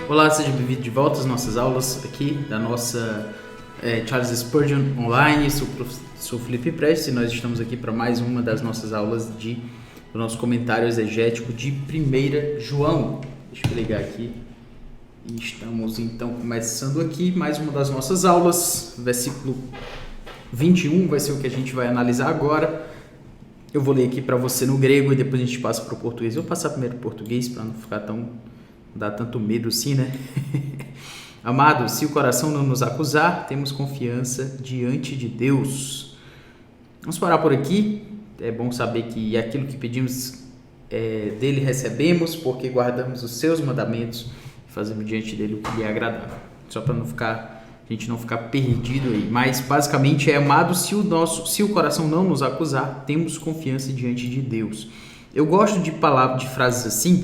Olá, seja bem-vindo de volta às nossas aulas aqui da nossa Charles Spurgeon Online. Sou Felipe Prestes e nós estamos aqui para mais uma das nossas aulas do nosso comentário exegético de 1 João. Deixa eu ligar aqui. E estamos então começando aqui mais uma das nossas aulas. Versículo 21 vai ser o que a gente vai analisar agora. Eu vou ler aqui para você no grego e depois a gente passa para o português. Eu vou passar primeiro para o português para não ficar dá tanto medo assim, né? Amados, se o coração não nos acusar, temos confiança diante de Deus. Vamos parar por aqui. É bom saber que aquilo que pedimos dele recebemos, porque guardamos os seus mandamentos e fazemos diante dele o que lhe é agradável. Só para a gente não ficar perdido aí. Mas basicamente amados, se o coração não nos acusar, temos confiança diante de Deus. Eu gosto de frases assim,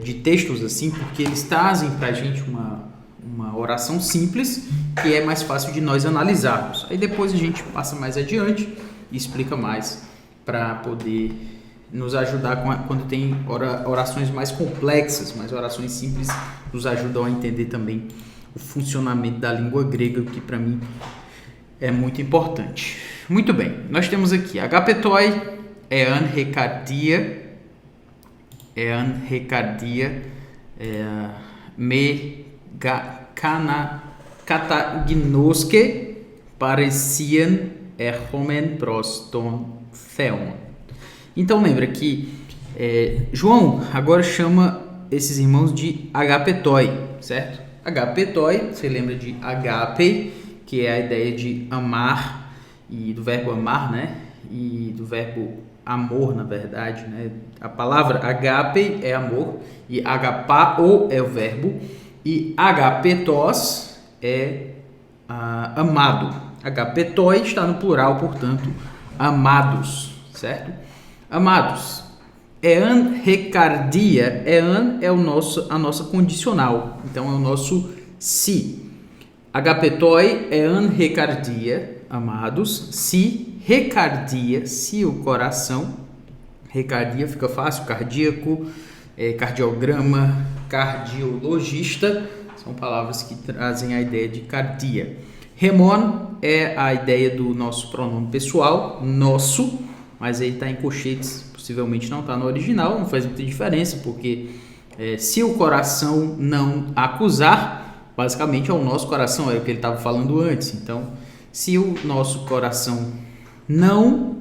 de textos assim, porque eles trazem para a gente uma oração simples que é mais fácil de nós analisarmos. Aí depois a gente passa mais adiante e explica mais para poder nos ajudar quando tem orações mais complexas, mas orações simples nos ajudam a entender também o funcionamento da língua grega, que para mim é muito importante. Muito bem, nós temos aqui agapetoi, me kataginoske parecian erhomen proston theon. Então lembra que João agora chama esses irmãos de agapetoi, certo? Agapetoi, você lembra de agape, que é a ideia de amar, e do verbo amar, né? E do verbo amor, na verdade, né? A palavra agape é amor, e agapao é o verbo, e agapetos é amado. Agapetoi está no plural, portanto, amados, certo? Amados. Ean recardia, ean é a nossa condicional, então é o nosso se. Agapetoi, ean recardia, amados, se recardia, se o coração, recardia fica fácil, cardíaco, cardiograma, cardiologista, são palavras que trazem a ideia de cardia. Remon é a ideia do nosso pronome pessoal, nosso, mas aí está em colchetes, possivelmente não está no original, não faz muita diferença, porque se o coração não acusar, basicamente é o nosso coração, é o que ele estava falando antes. Então, se o nosso coração não,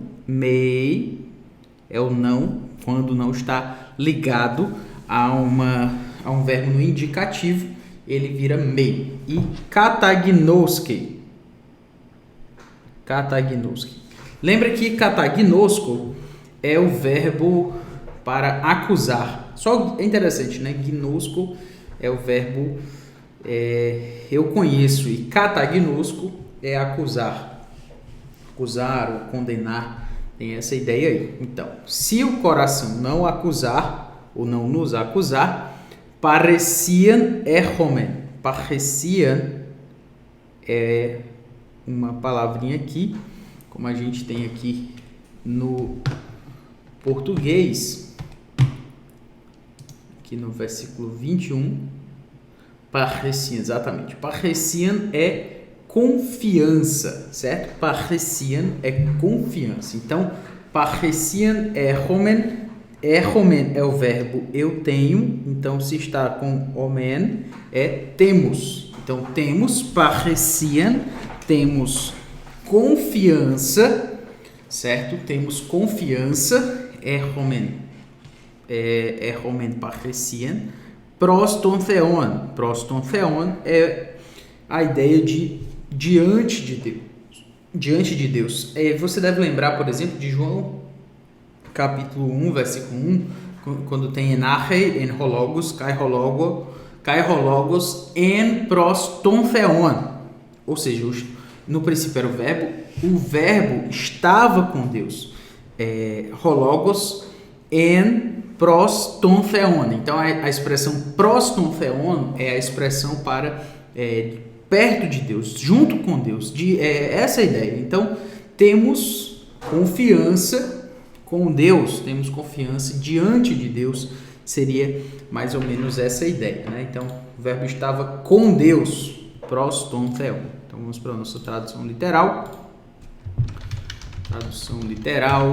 é o não, quando não está ligado a um verbo no indicativo, ele vira me. E kataginoske. Lembra que katagnosko é o verbo para acusar. Só é interessante, né? Gnosco é o verbo eu conheço, e katagnosco é acusar. Acusar ou condenar. Tem essa ideia aí. Então, se o coração não acusar ou não nos acusar, parecian erhomen. Parecian é uma palavrinha aqui, como a gente tem aqui no português, aqui no versículo 21, pareciam, exatamente. Pareciam é confiança, certo? Pareciam é confiança. Então, pareciam erhomen é o verbo eu tenho, então se está com omen é temos. Então, temos pareciam, temos confiança, certo? Temos confiança, erhomen pareciam, proston theon é a ideia de diante de Deus. Você deve lembrar, por exemplo, de João capítulo 1, versículo 1, quando tem enarrei, enrologos, kairologos, en proston theon, ou seja, no princípio era o verbo estava com Deus, rologos en proston theon. Então a expressão proston theon é a expressão para perto de Deus, junto com Deus, essa é a ideia. Então temos confiança com Deus, temos confiança diante de Deus, Seria mais ou menos essa ideia, né? Então, o verbo estava com Deus, pros ton theon. Então, vamos para a nossa tradução literal. Tradução literal.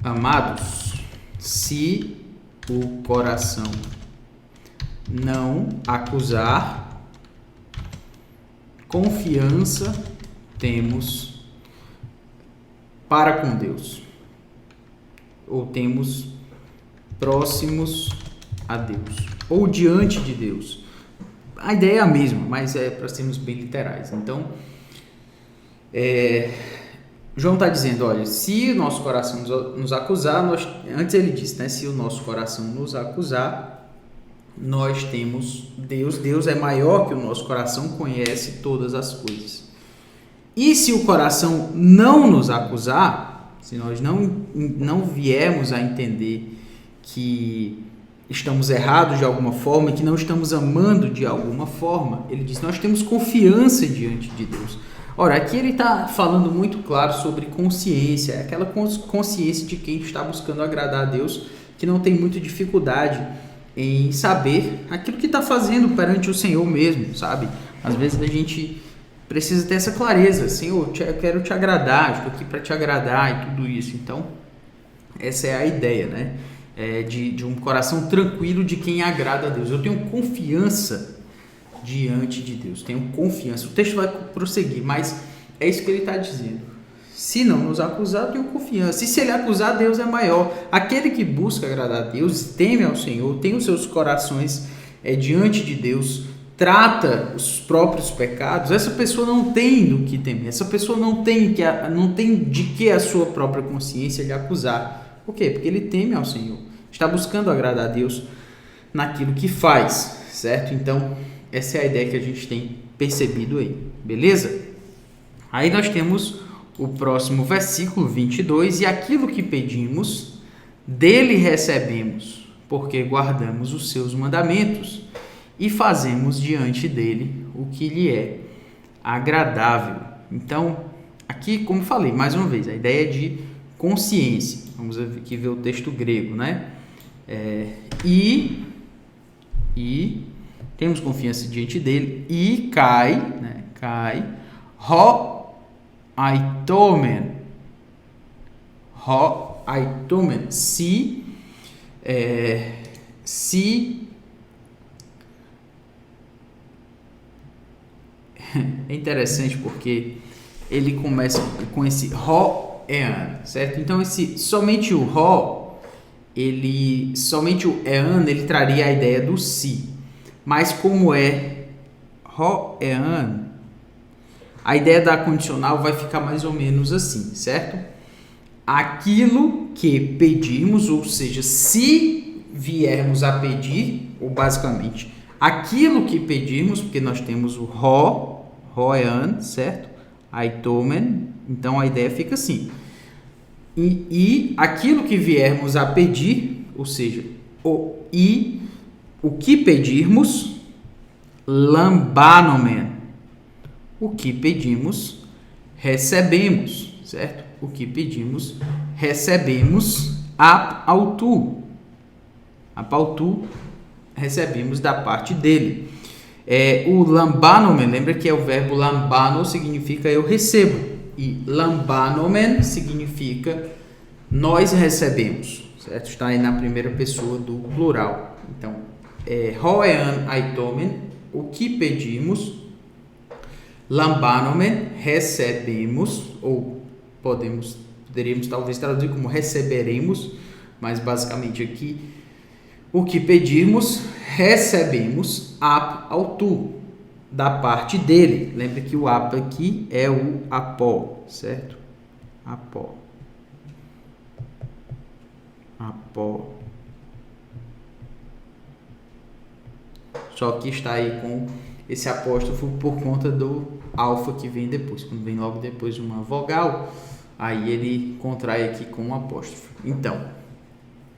Amados, se o coração não acusar, confiança temos para com Deus, ou temos próximos a Deus, ou diante de Deus. A ideia é a mesma, mas é para sermos bem literais. Então, João está dizendo, olha, se o nosso coração nos acusar, antes ele disse, né, se o nosso coração nos acusar, nós temos Deus. Deus é maior que o nosso coração, conhece todas as coisas. E se o coração não nos acusar, se nós não viermos a entender que estamos errados de alguma forma, que não estamos amando de alguma forma, ele diz, nós temos confiança diante de Deus. Ora, aqui ele está falando muito claro sobre consciência, aquela consciência de quem está buscando agradar a Deus, que não tem muita dificuldade em saber aquilo que está fazendo perante o Senhor mesmo, sabe? Às vezes a gente precisa ter essa clareza, Senhor, eu quero te agradar, estou aqui para te agradar e tudo isso. Então, essa é a ideia, né? De um coração tranquilo de quem agrada a Deus. Eu tenho confiança diante de Deus, tenho confiança. O texto vai prosseguir, mas é isso que ele está dizendo. Se não nos acusar, eu tenho confiança. E se ele acusar, Deus é maior. Aquele que busca agradar a Deus, teme ao Senhor, tem os seus corações diante de Deus, trata os próprios pecados, essa pessoa não tem do que temer. Essa pessoa não tem de que a sua própria consciência lhe acusar. Por quê? Porque ele teme ao Senhor. Está buscando agradar a Deus naquilo que faz, certo? Então, essa é a ideia que a gente tem percebido aí, beleza? Aí nós temos o próximo versículo 22, e aquilo que pedimos, dele recebemos, porque guardamos os seus mandamentos e fazemos diante dele o que lhe é agradável. Então, aqui, como falei, mais uma vez, a ideia é de consciência. Vamos aqui ver o texto grego, né? E temos confiança diante dele, e cai, aitomen, se é interessante porque ele começa com esse roean, certo? Então somente o ean, ele traria a ideia do si, mas como é roean, a ideia da condicional vai ficar mais ou menos assim, certo? Aquilo que pedimos, ou seja, se viermos a pedir, ou basicamente, aquilo que pedimos, porque nós temos o roean, certo? Aitomen, então a ideia fica assim. E aquilo que viermos a pedir, ou seja, o que pedirmos, lambanomen, o que pedimos, recebemos, certo? O que pedimos, recebemos apautu, recebemos da parte dele. O lambanomen, lembra que é o verbo lambano, significa eu recebo, e lambanomen significa nós recebemos, certo? Está aí na primeira pessoa do plural. Então, roean aitomen, o que pedimos, lambanomen, recebemos, ou poderíamos talvez traduzir como receberemos, mas basicamente aqui, o que pedimos, recebemos apautu, da parte dele. Lembra que o ap aqui é o apó, certo? Apó. Só que está aí com esse apóstrofo por conta do alfa que vem depois. Quando vem logo depois uma vogal, aí ele contrai aqui com um apóstrofo. Então,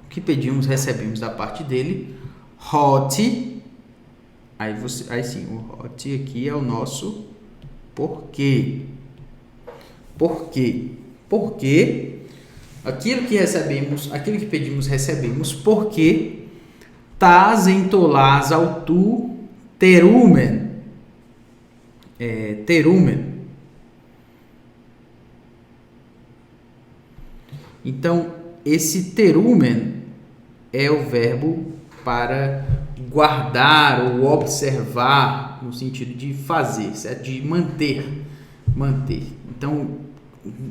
o que pedimos, recebemos da parte dele. Hoti, aí sim, o hoti aqui é o nosso porquê. Por quê? Porque Aquilo que pedimos, recebemos, porque tas entolás autu terumen. Terumen. Então, esse terumen é o verbo para guardar ou observar, no sentido de fazer, certo? De manter. Então,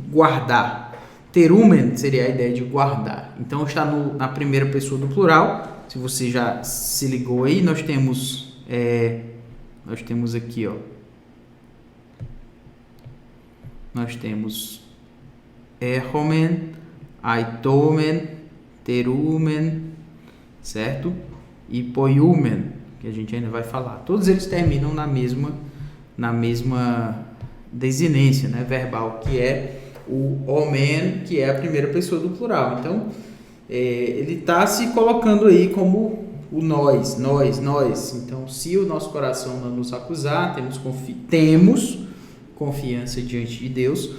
guardar. Terumen seria a ideia de guardar. Então, está na primeira pessoa do plural. Se você já se ligou aí, nós temos aqui, ó. Nós temos erromen, aitomen, terumen, certo? E poiumen, que a gente ainda vai falar. Todos eles terminam na mesma desinência, né, verbal, que é o omen, que é a primeira pessoa do plural. Então, ele está se colocando aí como o nós. Então, se o nosso coração não nos acusar, temos confiança diante de Deus.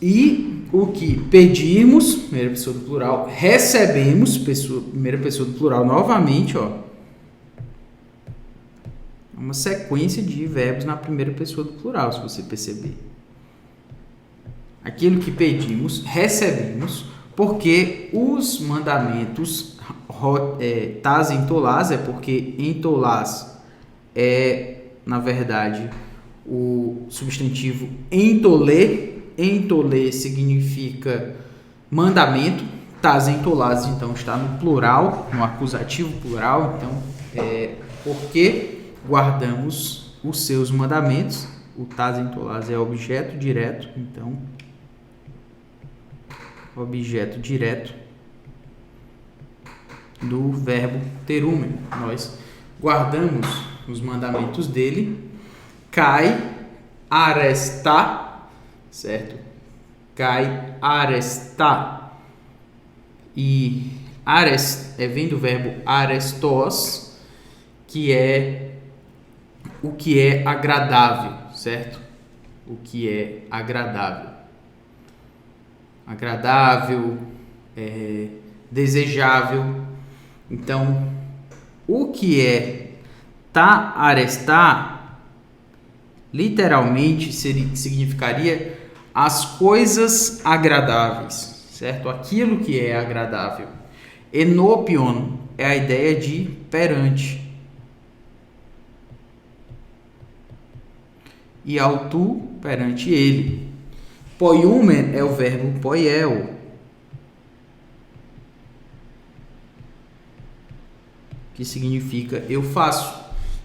E o que pedimos, primeira pessoa do plural, recebemos, primeira pessoa do plural novamente, ó. Uma sequência de verbos na primeira pessoa do plural, se você perceber. Aquilo que pedimos, recebemos, porque os mandamentos, tas entolás, é porque entolás é, na verdade, o substantivo entolê. Entolê significa mandamento. Tas entolás, então, está no plural, no acusativo plural. Então, porque guardamos os seus mandamentos. O tas entolás é objeto direto, então, objeto direto do verbo terumen. Nós guardamos os mandamentos dele. Kai aresta, certo? Kai aresta. E vem do verbo arestos, que é o que é agradável, certo? O que é agradável. Agradável, desejável. Então, o que é ta arestar, literalmente significaria as coisas agradáveis, certo? Aquilo que é agradável. Enopion é a ideia de perante. E autu, perante ele. Poiumen é o verbo poiel, que significa eu faço.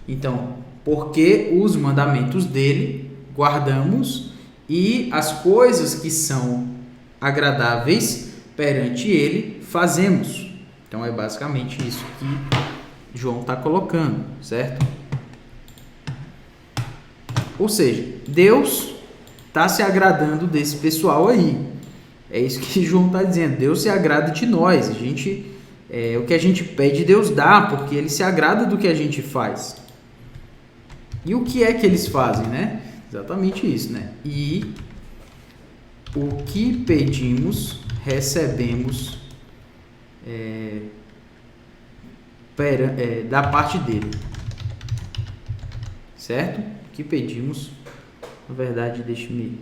Então, porque os mandamentos dele guardamos e as coisas que são agradáveis perante ele fazemos. Então, é basicamente isso que João está colocando, certo? Ou seja, Deus está se agradando desse pessoal aí. É isso que João está dizendo. Deus se agrada de nós. O que a gente pede, Deus dá, porque Ele se agrada do que a gente faz. E o que é que eles fazem, né? Exatamente isso, né? E o que pedimos, recebemos da parte dele. Certo? O que pedimos, na verdade, deixe-me...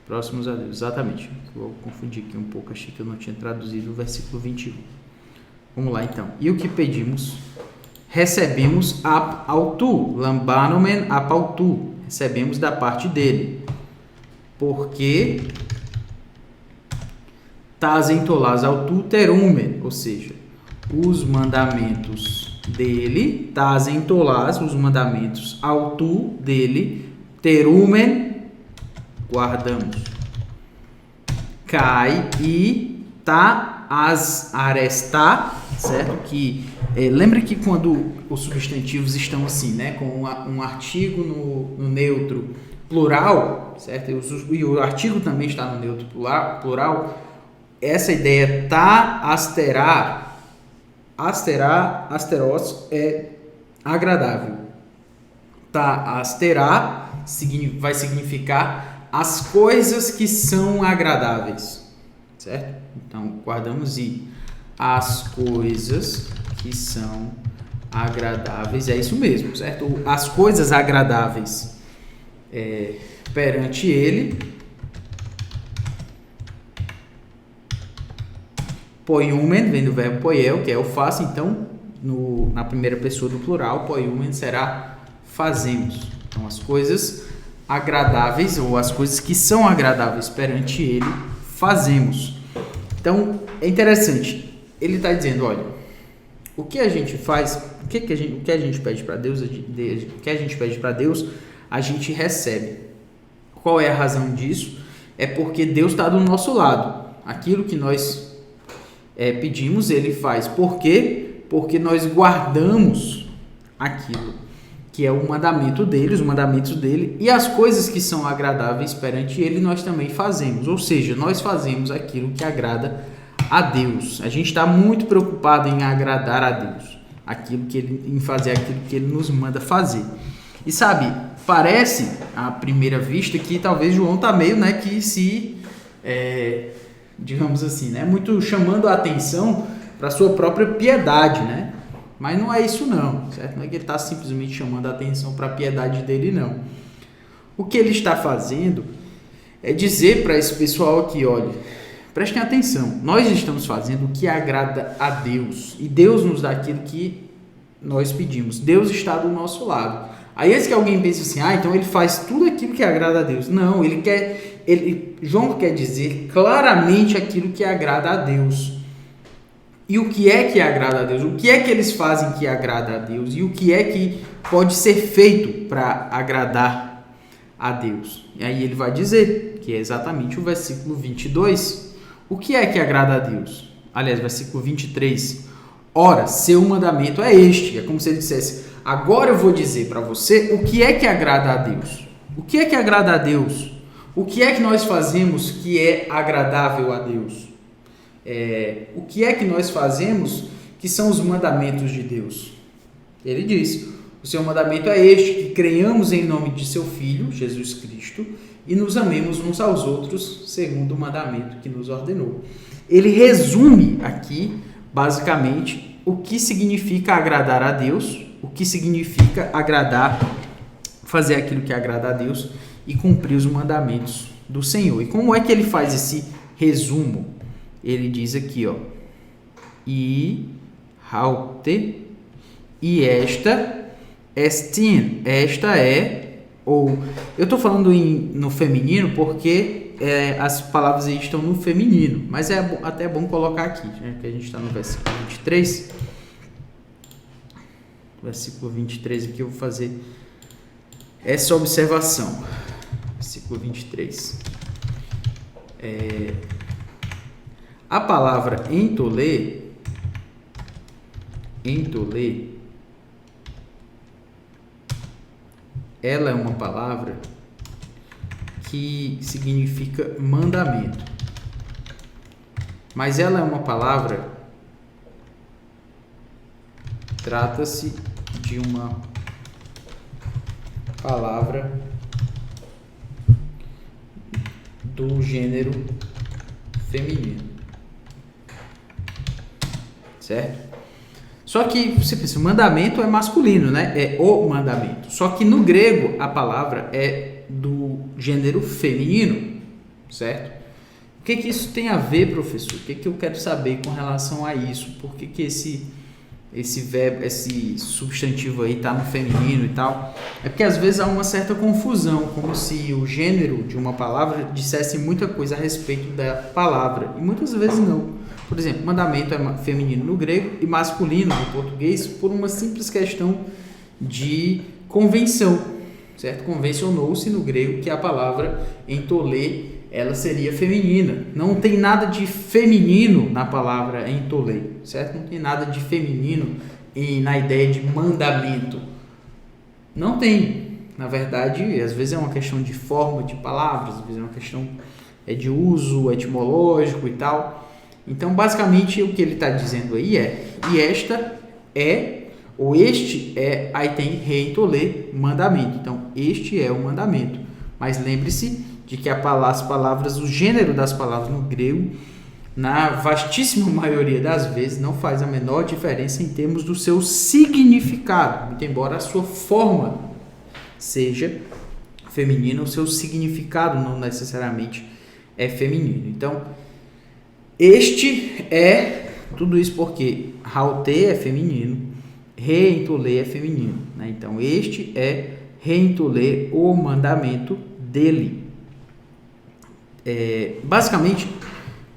Próximos a Deus, exatamente. Eu confundi aqui um pouco, achei que eu não tinha traduzido o versículo 21. Vamos lá, então. E o que pedimos, recebemos ap autu, lambanomen ap autu. Recebemos da parte dele. Porque tas entolás autu terumen, ou seja, os mandamentos dele, tas entolás, os mandamentos autu dele, terumen, guardamos. Kai e ta as aresta, certo? Que lembra que quando os substantivos estão assim, né, com um artigo no neutro plural, certo? E o artigo também está no neutro plural. Essa ideia ta asterar, asteros é agradável. as terá, vai significar as coisas que são agradáveis, certo? Então, guardamos e as coisas que são agradáveis, é isso mesmo, certo? As coisas agradáveis perante ele, poiumen, vem do verbo poiel, que é eu faço, então, na primeira pessoa do plural, poiumen será fazemos. Então, as coisas agradáveis, ou as coisas que são agradáveis perante ele, fazemos. Então, é interessante, ele está dizendo, olha, o que a gente faz, o que a gente pede para Deus, a gente recebe. Qual é a razão disso? É porque Deus está do nosso lado. Aquilo que nós pedimos, ele faz. Por quê? Porque nós guardamos aquilo que é o mandamento dele, os mandamentos dele, e as coisas que são agradáveis perante ele, nós também fazemos. Ou seja, nós fazemos aquilo que agrada a Deus. A gente está muito preocupado em agradar a Deus, em fazer aquilo que ele nos manda fazer. E sabe, parece à primeira vista que talvez João está meio, que se, digamos assim, muito chamando a atenção para a sua própria piedade, Mas não é isso não, certo? Não é que ele está simplesmente chamando a atenção para a piedade dele, não. O que ele está fazendo é dizer para esse pessoal aqui, olha, prestem atenção, nós estamos fazendo o que agrada a Deus, e Deus nos dá aquilo que nós pedimos, Deus está do nosso lado. Aí antes que alguém pense assim, então ele faz tudo aquilo que agrada a Deus. Não, João quer dizer claramente aquilo que agrada a Deus. E o que é que agrada a Deus? O que é que eles fazem que agrada a Deus? E o que é que pode ser feito para agradar a Deus? E aí ele vai dizer, que é exatamente o versículo 22, o que é que agrada a Deus? Aliás, versículo 23, ora, seu mandamento é este. É como se ele dissesse, agora eu vou dizer para você o que é que agrada a Deus. O que é que agrada a Deus? O que é que nós fazemos que é agradável a Deus? O que é que nós fazemos que são os mandamentos de Deus? Ele diz, o seu mandamento é este, que creiamos em nome de seu Filho, Jesus Cristo, e nos amemos uns aos outros, segundo o mandamento que nos ordenou. Ele resume aqui, basicamente, o que significa agradar a Deus, o que significa fazer aquilo que agrada a Deus e cumprir os mandamentos do Senhor. E como é que ele faz esse resumo? Ele diz aqui, e haute, e esta, estin, esta é, ou, eu estou falando no feminino porque as palavras aí estão no feminino, mas é até bom colocar aqui, que a gente está no versículo 23, versículo 23 aqui eu vou fazer essa observação, versículo 23, a palavra entolê, ela é uma palavra que significa mandamento. Mas ela é uma palavra, trata-se de uma palavra do gênero feminino. Certo? Só que você pensa, o mandamento é masculino, É o mandamento. Só que no grego a palavra é do gênero feminino, certo? O que isso tem a ver, professor? O que eu quero saber com relação a isso? Por que esse verbo, esse substantivo aí está no feminino e tal? É porque às vezes há uma certa confusão, como se o gênero de uma palavra dissesse muita coisa a respeito da palavra, e muitas vezes não. Por exemplo, mandamento é feminino no grego e masculino no português por uma simples questão de convenção, certo? Convencionou-se no grego que a palavra entolê, ela seria feminina. Não tem nada de feminino na palavra entolê, certo? Não tem nada de feminino na ideia de mandamento. Não tem. Na verdade, às vezes é uma questão de forma de palavras, às vezes é uma questão de uso etimológico e tal. Então, basicamente, o que ele está dizendo aí e esta é Ou este é, aí tem reintolê, mandamento. Então, este é o mandamento. Mas lembre-se de que as palavras, o gênero das palavras no grego, na vastíssima maioria das vezes, não faz a menor diferença em termos do seu significado, muito embora a sua forma seja feminina, o seu significado não necessariamente é feminino. Então, este é tudo isso porque haute é feminino, reintolê é feminino, né? Então, este é reintolê, o mandamento dele. Basicamente,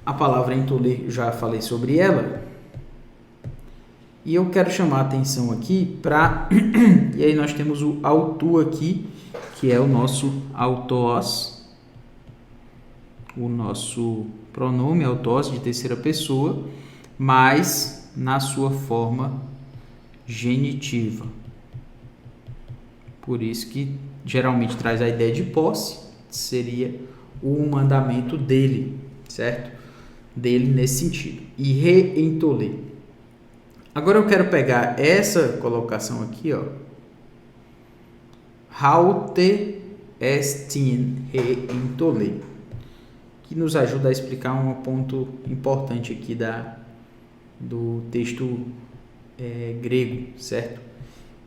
a palavra entolê, já falei sobre ela, e eu quero chamar a atenção aqui para... e aí nós temos o autu aqui, que é o nosso autós, o nosso pronome autós de terceira pessoa, mas na sua forma genitiva. Por isso que geralmente traz a ideia de posse, seria o mandamento dele, certo? Dele nesse sentido. E reentolê. Agora eu quero pegar essa colocação aqui, ó. Haute estin reentolê, que nos ajuda a explicar um ponto importante aqui do texto grego, certo?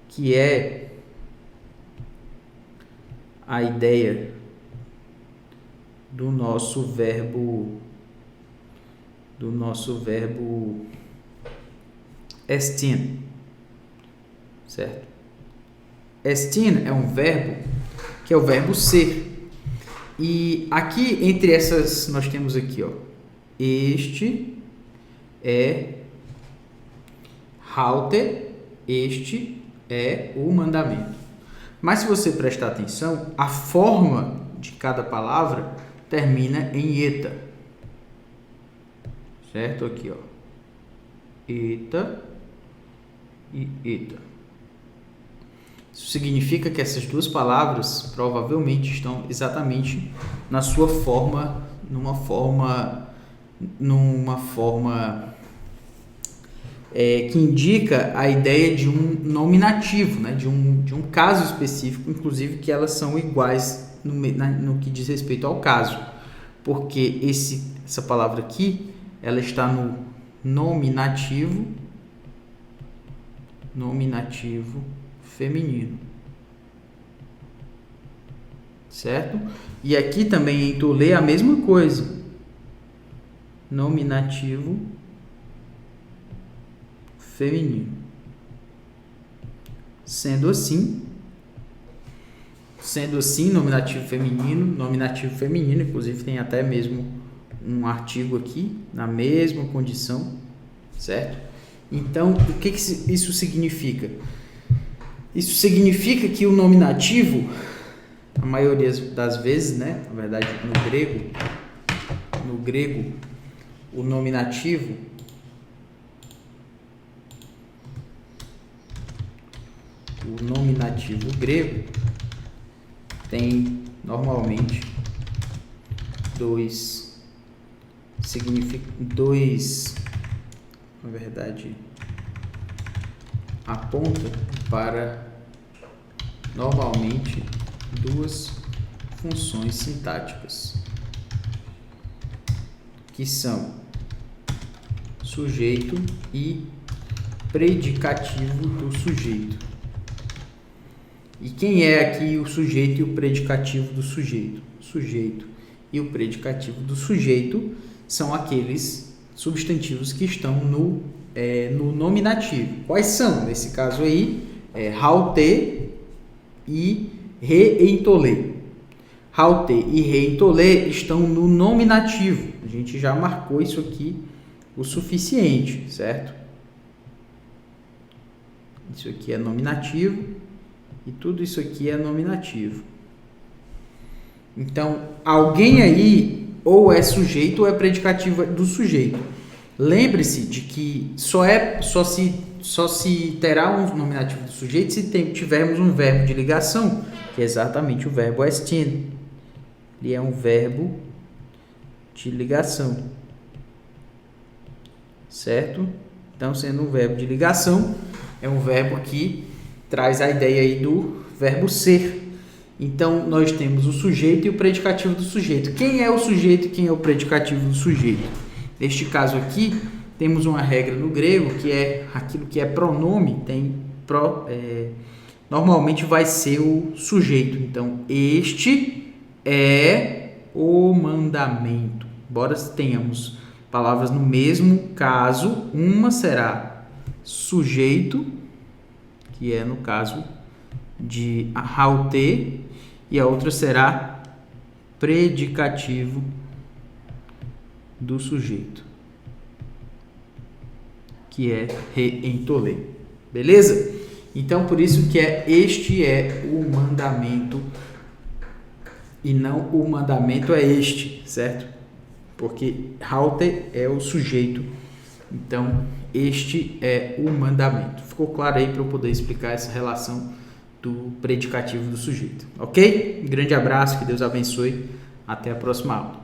Que é a ideia do nosso verbo estin, certo? Estin é um verbo que é o verbo ser. E aqui entre essas nós temos aqui, ó, este é haute, este é o mandamento. Mas se você prestar atenção, a forma de cada palavra termina em eta. Certo? Aqui, ó. Eta e eta. Isso significa que essas duas palavras provavelmente estão exatamente na sua forma, numa forma que indica a ideia de um nominativo, né? de um caso específico, inclusive que elas são iguais no que diz respeito ao caso, porque essa palavra aqui, ela está no nominativo feminino, certo? E aqui também em tolê a mesma coisa, nominativo feminino. Sendo assim, nominativo feminino, inclusive tem até mesmo um artigo aqui na mesma condição, certo? Então, o que isso significa? Isso significa que o nominativo, a maioria das vezes, né, na verdade, no grego, o nominativo grego tem normalmente na verdade, aponta para normalmente duas funções sintáticas, que são sujeito e predicativo do sujeito. E quem é aqui o sujeito e o predicativo do sujeito? O sujeito e o predicativo do sujeito são aqueles substantivos que estão no nominativo. Quais são? Nesse caso aí, haute e reentolê. Haute e reentolê estão no nominativo. A gente já marcou isso aqui o suficiente, certo? Isso aqui é nominativo e tudo isso aqui é nominativo. Então, alguém aí ou é sujeito ou é predicativo do sujeito. Lembre-se de que só se terá um nominativo do sujeito se tivermos um verbo de ligação, que é exatamente o verbo estin. Ele é um verbo de ligação, certo? Então, sendo um verbo de ligação, é um verbo que traz a ideia aí do verbo ser. Então, nós temos o sujeito e o predicativo do sujeito. Quem é o sujeito e quem é o predicativo do sujeito? Neste caso aqui, temos uma regra no grego que é aquilo que é pronome, normalmente vai ser o sujeito. Então, este é o mandamento. Embora tenhamos palavras no mesmo caso, uma será sujeito, que é no caso de haute, e a outra será predicativo do sujeito, que é reentolê. Beleza? Então, por isso que este é o mandamento e não o mandamento é este, certo? Porque haute é o sujeito, então este é o mandamento. Ficou claro aí para eu poder explicar essa relação do predicativo do sujeito, ok? Um grande abraço, que Deus abençoe, até a próxima aula.